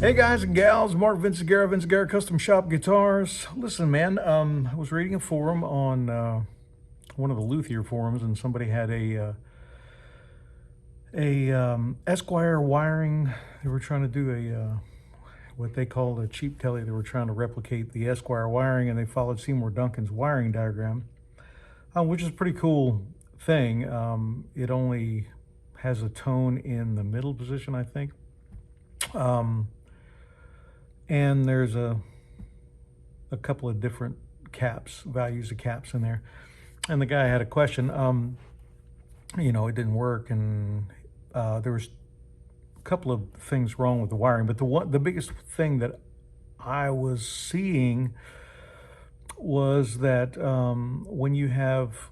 Hey guys and gals, Mark Vinciguerra Custom Shop Guitars. Listen, man, I was reading a forum on one of the Luthier forums, and somebody had a Esquire wiring. They were trying to do a what they called a cheap telly. They were trying to replicate the Esquire wiring, and they followed Seymour Duncan's wiring diagram, which is a pretty cool thing. It only has a tone in the middle position, I think. And there's a couple of different caps, values of caps in there. And the guy had a question. It didn't work, and there was a couple of things wrong with the wiring. But the biggest thing that I was seeing was that when you have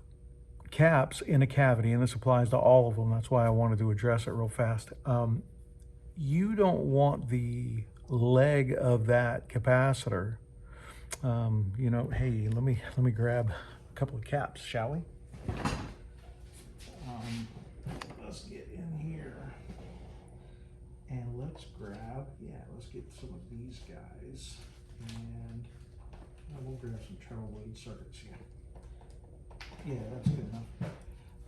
caps in a cavity, and this applies to all of them, that's why I wanted to address it real fast. You don't want the leg of that capacitor. Hey, let me grab a couple of caps, shall we? Let's get in here and let's get some of these guys, and we'll grab some treble blade circuits here. Yeah, that's good enough.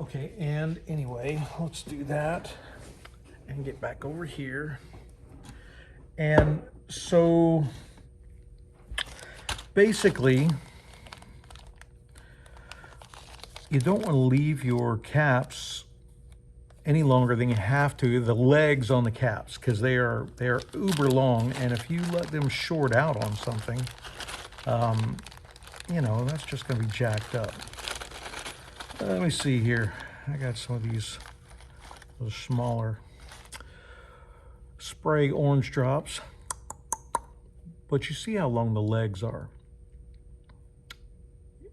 Okay, and anyway, let's do that and get back over here. And so basically, you don't want to leave your caps any longer than you have to, the legs on the caps, because they are uber long, and if you let them short out on something, that's just going to be jacked up. Let me see here. I got some of those smaller spray orange drops, but you see how long the legs are.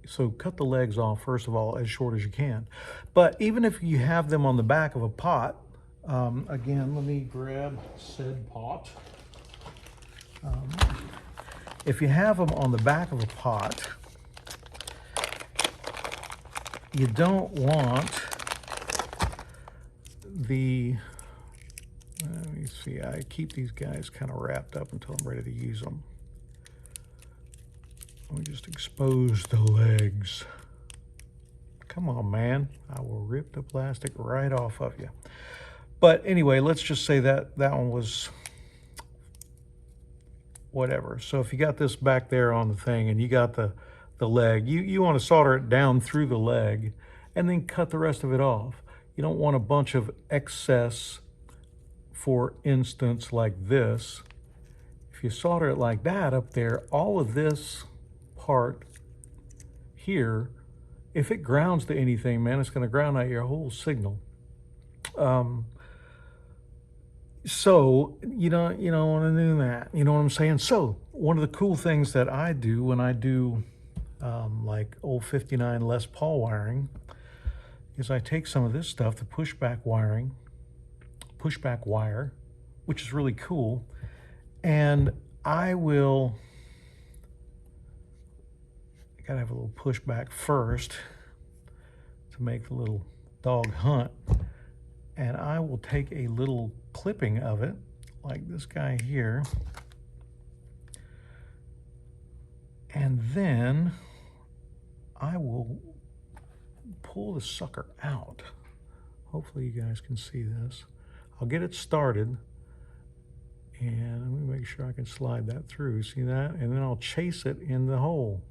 So cut the legs off, first of all, as short as you can. But even if you have them on the back of a pot, again, let me grab said pot. If you have them on the back of a pot, you don't want let me see, I keep these guys kind of wrapped up until I'm ready to use them. Let me just expose the legs. Come on, man. I will rip the plastic right off of you. But anyway, let's just say that one was whatever. So if you got this back there on the thing and you got the leg, you want to solder it down through the leg and then cut the rest of it off. You don't want a bunch of excess. For instance, like this, if you solder it like that up there, all of this part here, if it grounds to anything, man, it's going to ground out your whole signal. So you don't want to do that. You know what I'm saying? So one of the cool things that I do when I do like old 59 Les Paul wiring is I take some of this stuff, the pushback wire, which is really cool, and I gotta have a little pushback first to make the little dog hunt, and I will take a little clipping of it, like this guy here, and then I will pull the sucker out. Hopefully you guys can see this. I'll get it started, and let me make sure I can slide that through. See that? And then I'll chase it in the hole.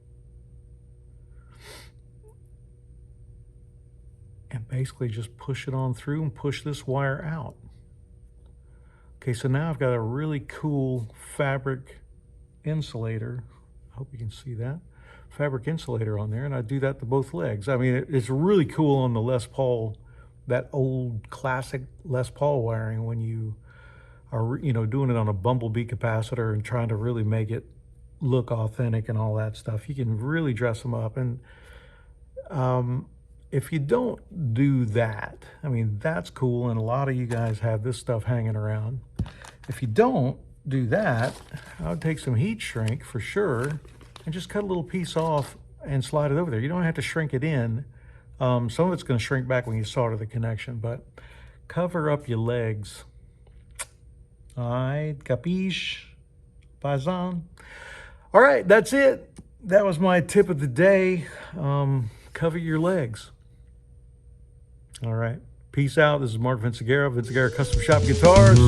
And basically just push it on through and push this wire out. Okay, so now I've got a really cool fabric insulator. I hope you can see that. Fabric insulator on there, and I do that to both legs. I mean, it's really cool on the Les Paul, that old classic Les Paul wiring, when you are doing it on a bumblebee capacitor and trying to really make it look authentic and all that stuff. You can really dress them up. And if you don't do that, I mean, that's cool, and a lot of you guys have this stuff hanging around. If you don't do that, I would take some heat shrink for sure and just cut a little piece off and slide it over there. You don't have to shrink it in. Some of it's going to shrink back when you solder the connection, but cover up your legs. All right, capiche? Paisan. All right, that's it. That was my tip of the day. Cover your legs. All right. Peace out. This is Mark Vinciguerra, Vinciguerra Custom Shop Guitars.